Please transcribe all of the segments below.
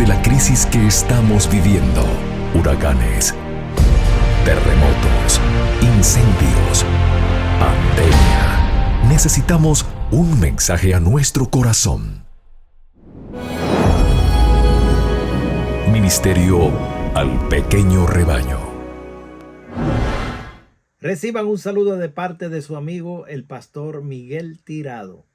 de la crisis que estamos viviendo: huracanes, terremotos, incendios, pandemia. Necesitamos un mensaje a nuestro corazón. Ministerio al pequeño rebaño. Reciban un saludo de parte de su amigo el pastor Miguel Tirado.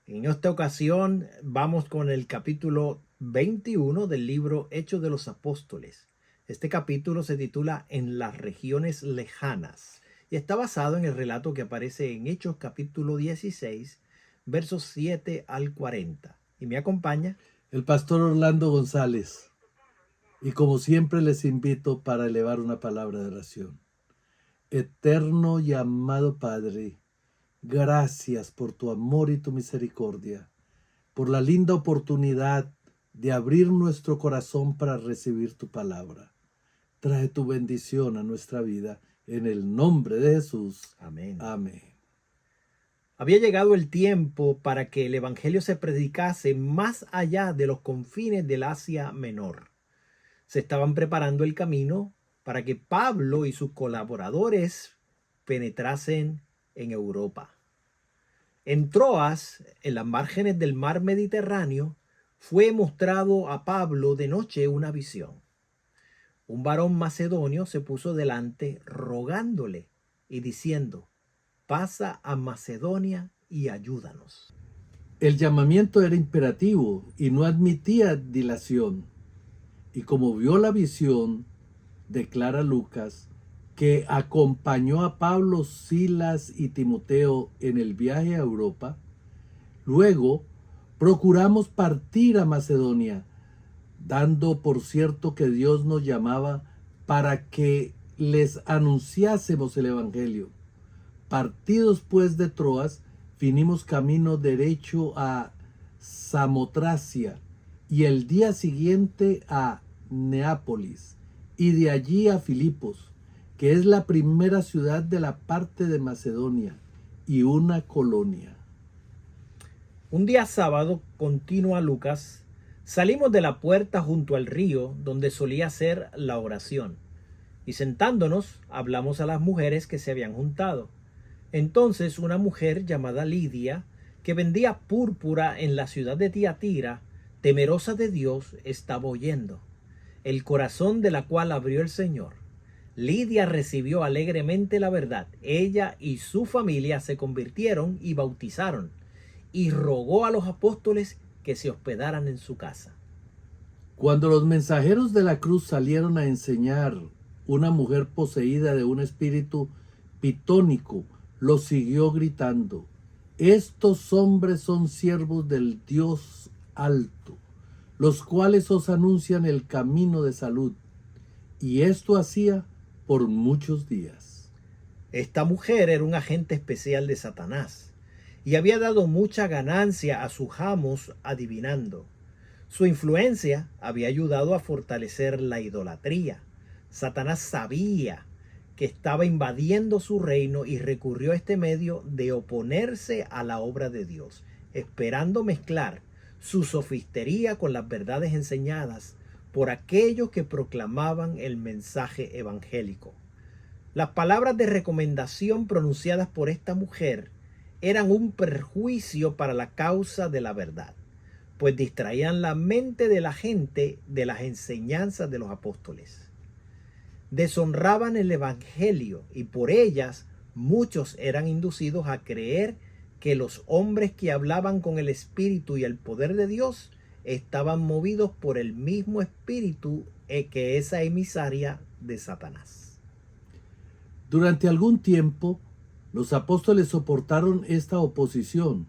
En esta ocasión vamos con el capítulo 21 del libro Hechos de los Apóstoles. Este capítulo se titula En las regiones lejanas y está basado en el relato que aparece en Hechos capítulo 16, versos 7 al 40. Y me acompaña el pastor Orlando González. Y como siempre les invito para elevar una palabra de oración. Eterno y amado Padre, gracias por tu amor y tu misericordia, por la linda oportunidad de abrir nuestro corazón para recibir tu palabra. Trae tu bendición a nuestra vida, en el nombre de Jesús. Amén. Amén. Había llegado el tiempo para que el evangelio se predicase más allá de los confines del Asia Menor. Se estaban preparando el camino para que Pablo y sus colaboradores penetrasen en Europa. En Troas, en las márgenes del mar Mediterráneo, fue mostrado a Pablo de noche una visión. Un varón macedonio se puso delante rogándole y diciendo: pasa a Macedonia y ayúdanos. El llamamiento era imperativo y no admitía dilación. Y como vio la visión, declara Lucas, que acompañó a Pablo, Silas y Timoteo en el viaje a Europa, luego procuramos partir a Macedonia, dando por cierto que Dios nos llamaba para que les anunciásemos el Evangelio. Partidos pues de Troas, vinimos camino derecho a Samotracia y el día siguiente a Neápolis y de allí a Filipos, que es la primera ciudad de la parte de Macedonia y una colonia. Un día sábado, continúa Lucas, salimos de la puerta junto al río donde solía ser la oración, y sentándonos hablamos a las mujeres que se habían juntado. Entonces una mujer llamada Lidia, que vendía púrpura en la ciudad de Tiatira, temerosa de Dios, estaba oyendo, el corazón de la cual abrió el Señor. Lidia recibió alegremente la verdad. Ella y su familia se convirtieron y bautizaron, y rogó a los apóstoles que se hospedaran en su casa. Cuando los mensajeros de la cruz salieron a enseñar, una mujer poseída de un espíritu pitónico los siguió gritando: estos hombres son siervos del Dios alto, los cuales os anuncian el camino de salud. Y esto hacía por muchos días. Esta mujer era un agente especial de Satanás y había dado mucha ganancia a sus amos adivinando. Su influencia había ayudado a fortalecer la idolatría. Satanás sabía que estaba invadiendo su reino y recurrió a este medio de oponerse a la obra de Dios, esperando mezclar su sofistería con las verdades enseñadas por aquellos que proclamaban el mensaje evangélico. Las palabras de recomendación pronunciadas por esta mujer eran un perjuicio para la causa de la verdad, pues distraían la mente de la gente de las enseñanzas de los apóstoles. Deshonraban el evangelio y por ellas muchos eran inducidos a creer que los hombres que hablaban con el espíritu y el poder de Dios estaban movidos por el mismo espíritu que esa emisaria de Satanás. Durante algún tiempo, los apóstoles soportaron esta oposición.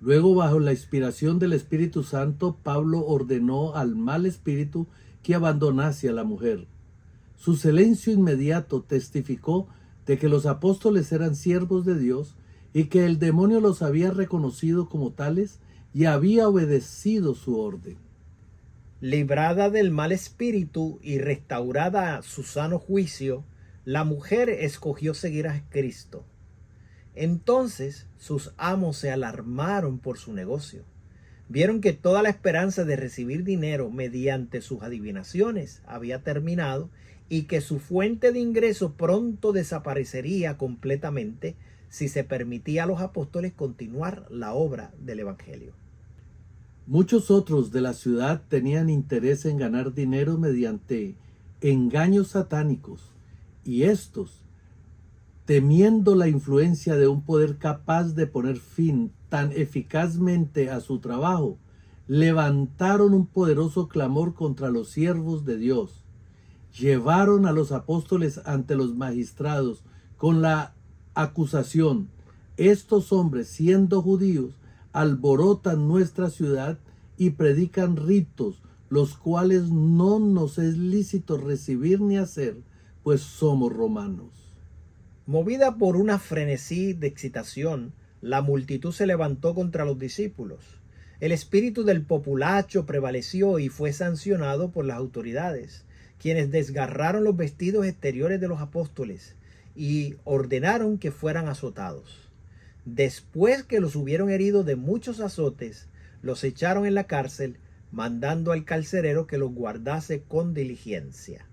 Luego, bajo la inspiración del Espíritu Santo, Pablo ordenó al mal espíritu que abandonase a la mujer. Su silencio inmediato testificó de que los apóstoles eran siervos de Dios y que el demonio los había reconocido como tales y había obedecido su orden. Librada del mal espíritu y restaurada a su sano juicio, la mujer escogió seguir a Cristo. Entonces sus amos se alarmaron por su negocio. Vieron que toda la esperanza de recibir dinero mediante sus adivinaciones había terminado y que su fuente de ingreso pronto desaparecería completamente si se permitía a los apóstoles continuar la obra del Evangelio. Muchos otros de la ciudad tenían interés en ganar dinero mediante engaños satánicos, y estos, temiendo la influencia de un poder capaz de poner fin tan eficazmente a su trabajo, levantaron un poderoso clamor contra los siervos de Dios. Llevaron a los apóstoles ante los magistrados con la acusación: estos hombres, siendo judíos, alborotan nuestra ciudad y predican ritos, los cuales no nos es lícito recibir ni hacer, pues somos romanos. Movida por una frenesí de excitación, la multitud se levantó contra los discípulos. El espíritu del populacho prevaleció y fue sancionado por las autoridades, quienes desgarraron los vestidos exteriores de los apóstoles y ordenaron que fueran azotados. Después que los hubieron herido de muchos azotes, los echaron en la cárcel, mandando al carcelero que los guardase con diligencia,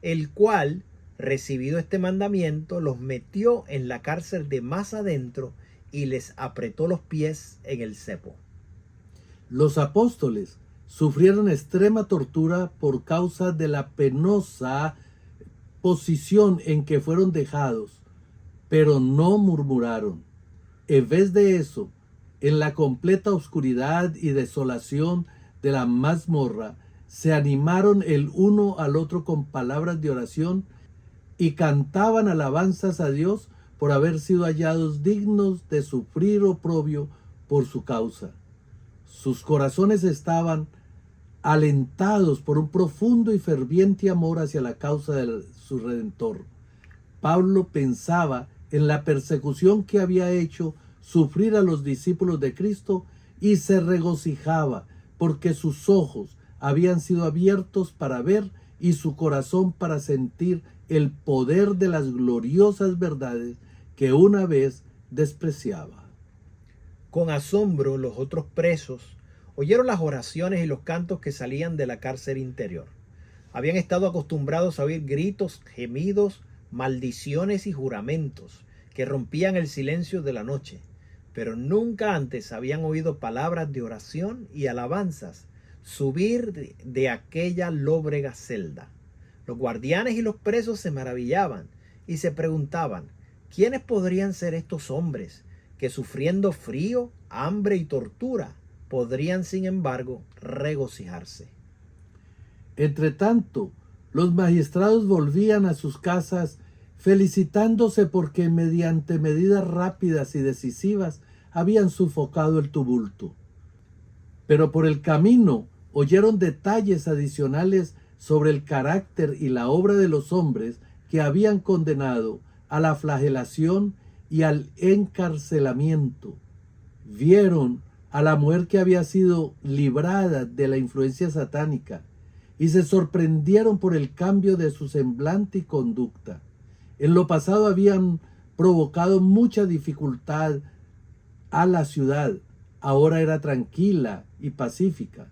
el cual, recibido este mandamiento, los metió en la cárcel de más adentro y les apretó los pies en el cepo. Los apóstoles sufrieron extrema tortura por causa de la penosa posición en que fueron dejados, pero no murmuraron. En vez de eso, en la completa oscuridad y desolación de la mazmorra, se animaron el uno al otro con palabras de oración y cantaban alabanzas a Dios por haber sido hallados dignos de sufrir oprobio por su causa. Sus corazones estaban alentados por un profundo y ferviente amor hacia la causa de su Redentor. Pablo pensaba en la persecución que había hecho sufrir a los discípulos de Cristo y se regocijaba porque sus ojos habían sido abiertos para ver y su corazón para sentir el poder de las gloriosas verdades que una vez despreciaba. Con asombro, los otros presos oyeron las oraciones y los cantos que salían de la cárcel interior. Habían estado acostumbrados a oír gritos, gemidos, maldiciones y juramentos que rompían el silencio de la noche, pero nunca antes habían oído palabras de oración y alabanzas subir de aquella lóbrega celda. Los guardianes y los presos se maravillaban y se preguntaban: ¿quiénes podrían ser estos hombres que, sufriendo frío, hambre y tortura, podrían sin embargo regocijarse? Entretanto, los magistrados volvían a sus casas felicitándose porque mediante medidas rápidas y decisivas habían sofocado el tumulto. Pero por el camino oyeron detalles adicionales sobre el carácter y la obra de los hombres que habían condenado a la flagelación y al encarcelamiento. Vieron a la mujer que había sido librada de la influencia satánica y se sorprendieron por el cambio de su semblante y conducta. En lo pasado habían provocado mucha dificultad a la ciudad, ahora era tranquila y pacífica.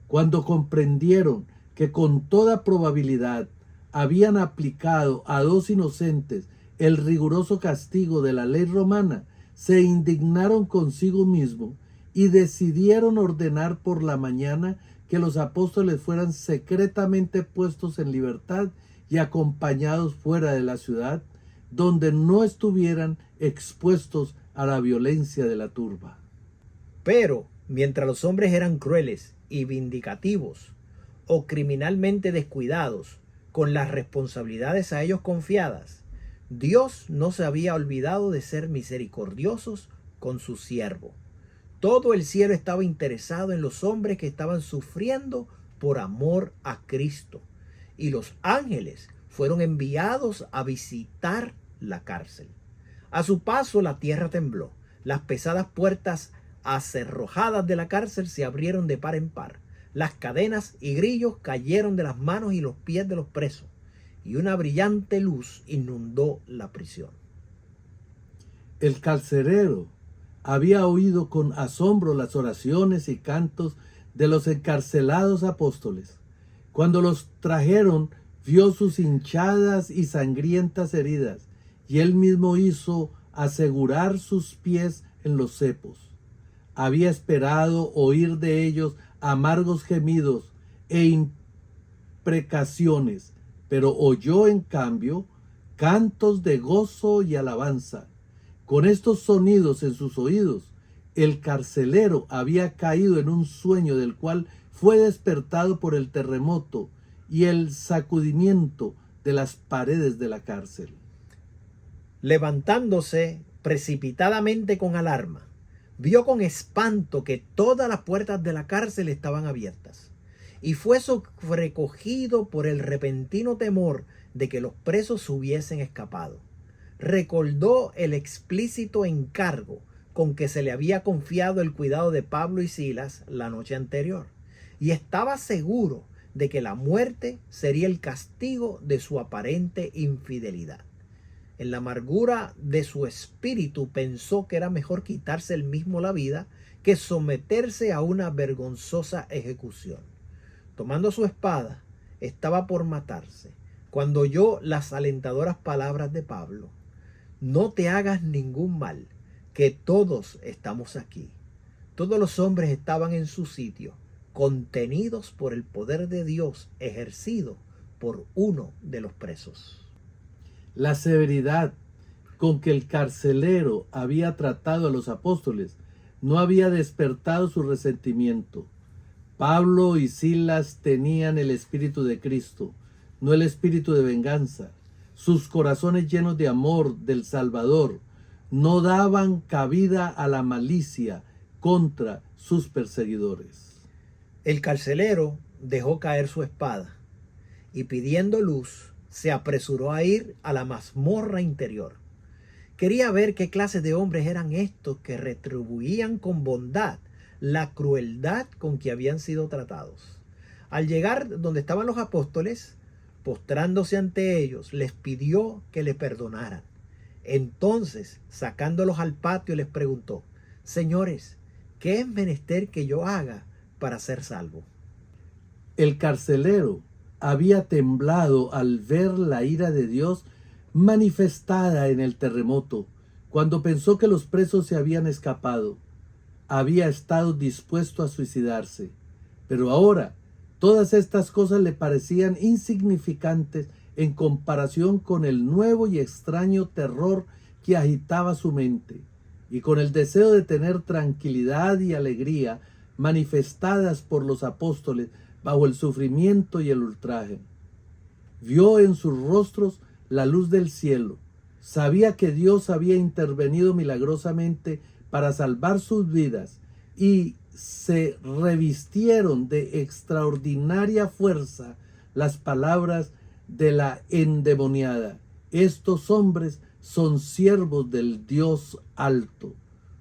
Cuando comprendieron que con toda probabilidad habían aplicado a dos inocentes el riguroso castigo de la ley romana, se indignaron consigo mismo y decidieron ordenar por la mañana que los apóstoles fueran secretamente puestos en libertad y acompañados fuera de la ciudad, donde no estuvieran expuestos a la violencia de la turba. Pero mientras los hombres eran crueles y vindicativos o criminalmente descuidados con las responsabilidades a ellos confiadas, Dios no se había olvidado de ser misericordiosos con su siervo. Todo el cielo estaba interesado en los hombres que estaban sufriendo por amor a Cristo, y los ángeles fueron enviados a visitar la cárcel. A su paso la tierra tembló, las pesadas puertas acerrojadas de la cárcel se abrieron de par en par, las cadenas y grillos cayeron de las manos y los pies de los presos, y una brillante luz inundó la prisión. El carcelero, había oído con asombro las oraciones y cantos de los encarcelados apóstoles. Cuando los trajeron, vio sus hinchadas y sangrientas heridas, y él mismo hizo asegurar sus pies en los cepos. Había esperado oír de ellos amargos gemidos e imprecaciones, pero oyó en cambio cantos de gozo y alabanza. Con estos sonidos en sus oídos, el carcelero había caído en un sueño del cual fue despertado por el terremoto y el sacudimiento de las paredes de la cárcel. Levantándose precipitadamente con alarma, vio con espanto que todas las puertas de la cárcel estaban abiertas, y fue sobrecogido por el repentino temor de que los presos hubiesen escapado. Recordó el explícito encargo con que se le había confiado el cuidado de Pablo y Silas la noche anterior, y estaba seguro de que la muerte sería el castigo de su aparente infidelidad. En la amargura de su espíritu pensó que era mejor quitarse él mismo la vida que someterse a una vergonzosa ejecución. Tomando su espada, estaba por matarse, cuando oyó las alentadoras palabras de Pablo: no te hagas ningún mal, que todos estamos aquí. Todos los hombres estaban en su sitio, contenidos por el poder de Dios ejercido por uno de los presos. La severidad con que el carcelero había tratado a los apóstoles no había despertado su resentimiento. Pablo y Silas tenían el espíritu de Cristo, no el espíritu de venganza. Sus corazones llenos de amor del Salvador no daban cabida a la malicia contra sus perseguidores. El carcelero dejó caer su espada y, pidiendo luz, se apresuró a ir a la mazmorra interior. Quería ver qué clase de hombres eran estos que retribuían con bondad la crueldad con que habían sido tratados. Al llegar donde estaban los apóstoles, postrándose ante ellos, les pidió que le perdonaran. Entonces, sacándolos al patio, les preguntó: señores, ¿qué es menester que yo haga para ser salvo? El carcelero había temblado al ver la ira de Dios manifestada en el terremoto. Cuando pensó que los presos se habían escapado, había estado dispuesto a suicidarse. Pero ahora, todas estas cosas le parecían insignificantes en comparación con el nuevo y extraño terror que agitaba su mente, y con el deseo de tener tranquilidad y alegría manifestadas por los apóstoles bajo el sufrimiento y el ultraje. Vio en sus rostros la luz del cielo. Sabía que Dios había intervenido milagrosamente para salvar sus vidas, y se revistieron de extraordinaria fuerza las palabras de la endemoniada: estos hombres son siervos del Dios alto,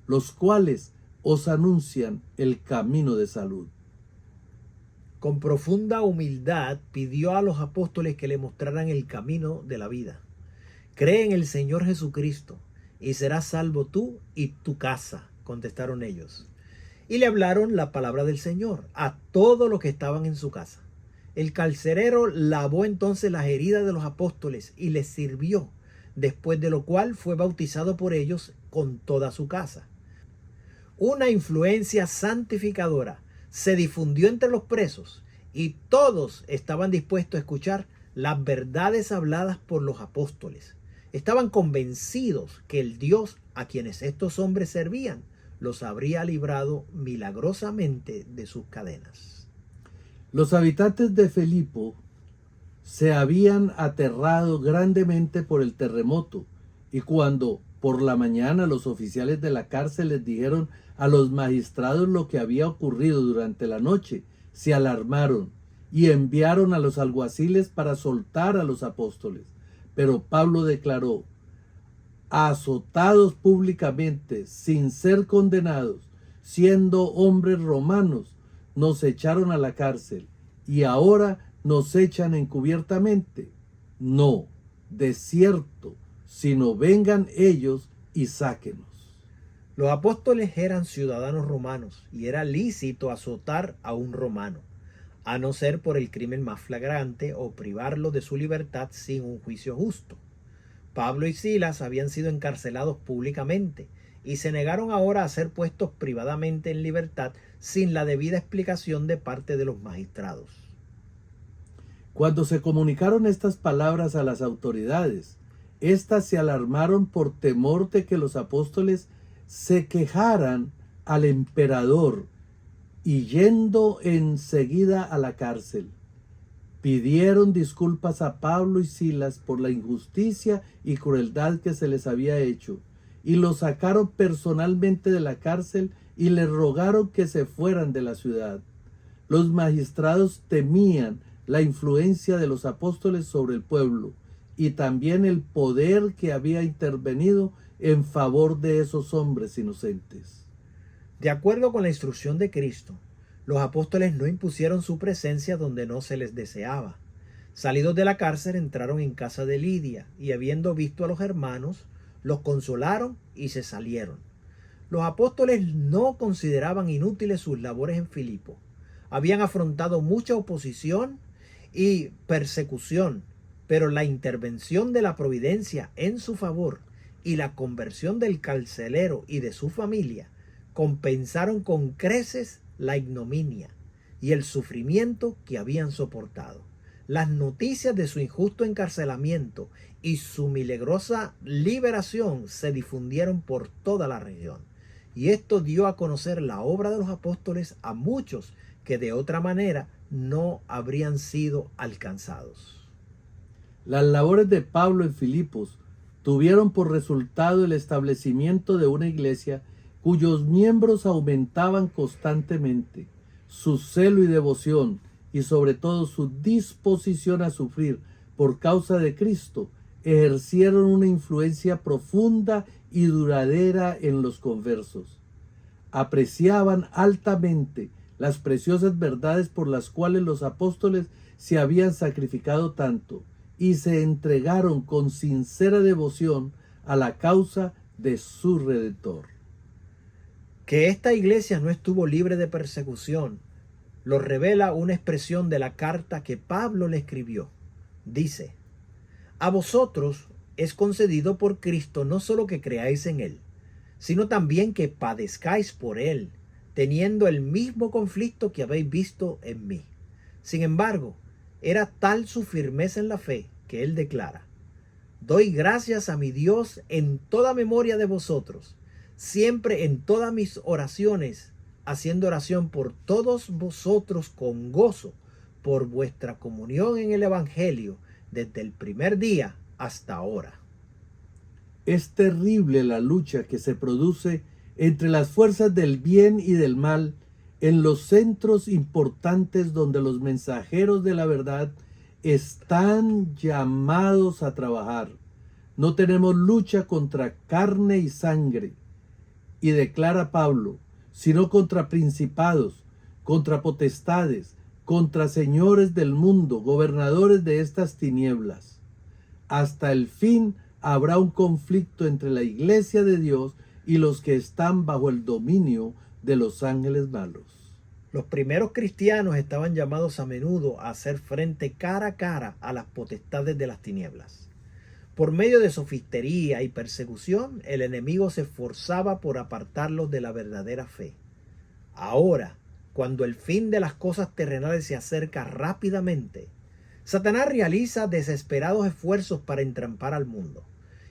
los cuales os anuncian el camino de salud. Con profunda humildad pidió a los apóstoles que le mostraran el camino de la vida. Cree en el Señor Jesucristo y serás salvo tú y tu casa, contestaron ellos. Y le hablaron la palabra del Señor a todos los que estaban en su casa. El carcelero lavó entonces las heridas de los apóstoles y les sirvió, después de lo cual fue bautizado por ellos con toda su casa. Una influencia santificadora se difundió entre los presos, y todos estaban dispuestos a escuchar las verdades habladas por los apóstoles. Estaban convencidos que el Dios a quienes estos hombres servían los habría librado milagrosamente de sus cadenas. Los habitantes de Filipo se habían aterrado grandemente por el terremoto, y cuando por la mañana los oficiales de la cárcel les dijeron a los magistrados lo que había ocurrido durante la noche, se alarmaron y enviaron a los alguaciles para soltar a los apóstoles. Pero Pablo declaró: azotados públicamente, sin ser condenados, siendo hombres romanos, nos echaron a la cárcel, y ahora nos echan encubiertamente. No, de cierto, sino vengan ellos y sáquenos. Los apóstoles eran ciudadanos romanos y era lícito azotar a un romano, a no ser por el crimen más flagrante o privarlo de su libertad sin un juicio justo. Pablo y Silas habían sido encarcelados públicamente y se negaron ahora a ser puestos privadamente en libertad sin la debida explicación de parte de los magistrados. Cuando se comunicaron estas palabras a las autoridades, éstas se alarmaron por temor de que los apóstoles se quejaran al emperador y yendo enseguida a la cárcel, pidieron disculpas a Pablo y Silas por la injusticia y crueldad que se les había hecho, y los sacaron personalmente de la cárcel y les rogaron que se fueran de la ciudad. Los magistrados temían la influencia de los apóstoles sobre el pueblo y también el poder que había intervenido en favor de esos hombres inocentes. De acuerdo con la instrucción de Cristo, los apóstoles no impusieron su presencia donde no se les deseaba. Salidos de la cárcel, entraron en casa de Lidia y habiendo visto a los hermanos, los consolaron y se salieron. Los apóstoles no consideraban inútiles sus labores en Filipo. Habían afrontado mucha oposición y persecución, pero la intervención de la providencia en su favor y la conversión del carcelero y de su familia compensaron con creces la ignominia y el sufrimiento que habían soportado. Las noticias de su injusto encarcelamiento y su milagrosa liberación se difundieron por toda la región, y esto dio a conocer la obra de los apóstoles a muchos que de otra manera no habrían sido alcanzados. Las labores de Pablo en Filipos tuvieron por resultado el establecimiento de una iglesia cuyos miembros aumentaban constantemente. Su celo y devoción, y sobre todo su disposición a sufrir por causa de Cristo, ejercieron una influencia profunda y duradera en los conversos. Apreciaban altamente las preciosas verdades por las cuales los apóstoles se habían sacrificado tanto y se entregaron con sincera devoción a la causa de su Redentor. Que esta iglesia no estuvo libre de persecución lo revela una expresión de la carta que Pablo le escribió. Dice: a vosotros es concedido por Cristo no solo que creáis en Él, sino también que padezcáis por Él, teniendo el mismo conflicto que habéis visto en mí. Sin embargo, era tal su firmeza en la fe que él declara: doy gracias a mi Dios en toda memoria de vosotros, siempre en todas mis oraciones, haciendo oración por todos vosotros con gozo, por vuestra comunión en el Evangelio, desde el primer día hasta ahora. Es terrible la lucha que se produce entre las fuerzas del bien y del mal en los centros importantes donde los mensajeros de la verdad están llamados a trabajar. No tenemos lucha contra carne y sangre, y declara Pablo, sino contra principados, contra potestades, contra señores del mundo, gobernadores de estas tinieblas. Hasta el fin habrá un conflicto entre la iglesia de Dios y los que están bajo el dominio de los ángeles malos. Los primeros cristianos estaban llamados a menudo a hacer frente cara a cara a las potestades de las tinieblas. Por medio de sofistería y persecución, el enemigo se esforzaba por apartarlos de la verdadera fe. Ahora, cuando el fin de las cosas terrenales se acerca rápidamente, Satanás realiza desesperados esfuerzos para entrampar al mundo.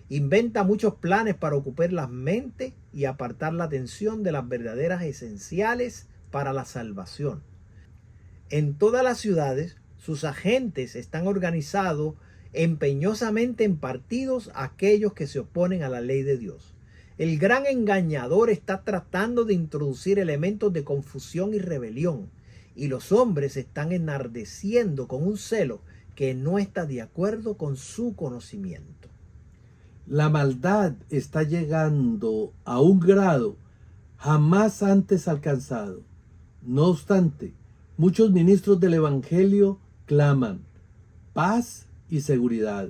Inventa muchos planes para ocupar las mentes y apartar la atención de las verdaderas esenciales para la salvación. En todas las ciudades, sus agentes están organizados empeñosamente en partidos aquellos que se oponen a la ley de Dios. El gran engañador está tratando de introducir elementos de confusión y rebelión, y los hombres están enardeciendo con un celo que no está de acuerdo con su conocimiento. La maldad está llegando a un grado jamás antes alcanzado. No obstante, muchos ministros del Evangelio claman paz y seguridad.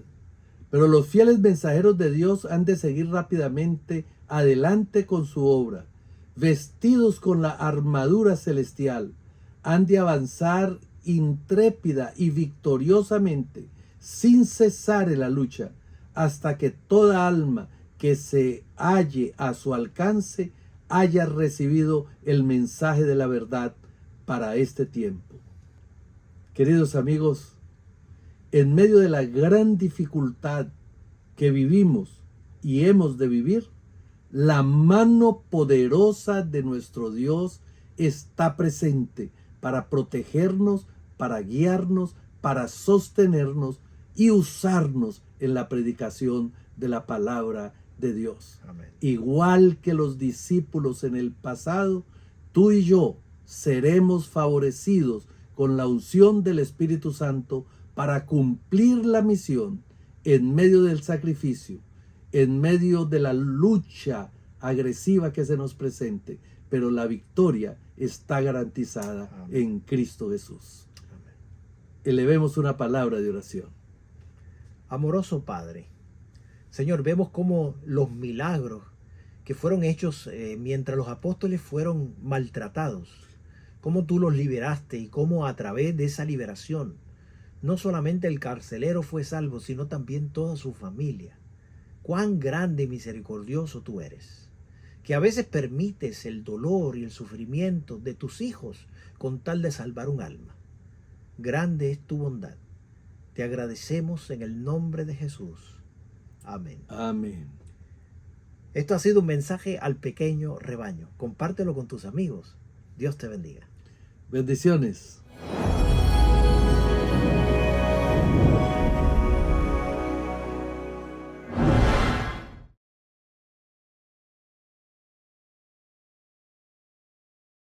Pero los fieles mensajeros de Dios han de seguir rápidamente adelante con su obra, vestidos con la armadura celestial, han de avanzar intrépida y victoriosamente, sin cesar en la lucha, hasta que toda alma que se halle a su alcance haya recibido el mensaje de la verdad para este tiempo. Queridos amigos, en medio de la gran dificultad que vivimos y hemos de vivir, la mano poderosa de nuestro Dios está presente para protegernos, para guiarnos, para sostenernos y usarnos en la predicación de la palabra de Dios. Amén. Igual que los discípulos en el pasado, tú y yo seremos favorecidos con la unción del Espíritu Santo para cumplir la misión en medio del sacrificio, en medio de la lucha agresiva que se nos presente, pero la victoria está garantizada Amén. en Cristo Jesús. Amén. Elevemos una palabra de oración. Amoroso Padre, Señor, vemos cómo los milagros que fueron hechos mientras los apóstoles fueron maltratados, cómo tú los liberaste y cómo a través de esa liberación no solamente el carcelero fue salvo, sino también toda su familia. Cuán grande y misericordioso tú eres, que a veces permites el dolor y el sufrimiento de tus hijos con tal de salvar un alma. Grande es tu bondad. Te agradecemos en el nombre de Jesús. Amén. Amén. Esto ha sido un mensaje al pequeño rebaño. Compártelo con tus amigos. Dios te bendiga. Bendiciones.